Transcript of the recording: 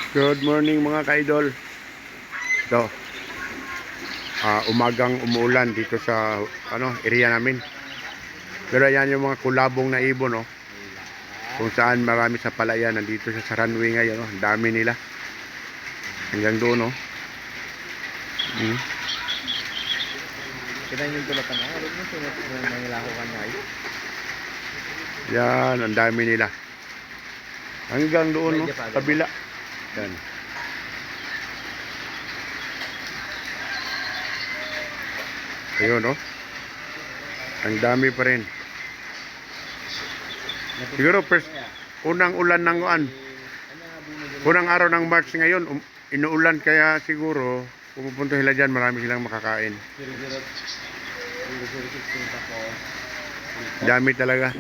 Good morning mga ka-idol. Ito, umagang umuulan dito sa area namin. Pero ayan yung mga kulabong na ibon, no? Kung saan marami sa palayan. Nandito sa runway ngayon, no? Ang dami nila. Hanggang doon, no? Kita yung tulad na mga alam mo, sunod na nangilako ka niya yun. Yan, ang dami nila. Hanggang doon, no? Kabila. Yan. Ayun, no? Ang dami pa rin. Siguro unang ulan ng unang araw ng March ngayon, inuulan, kaya siguro pumupunta sila dyan, marami silang makakain. Dami talaga.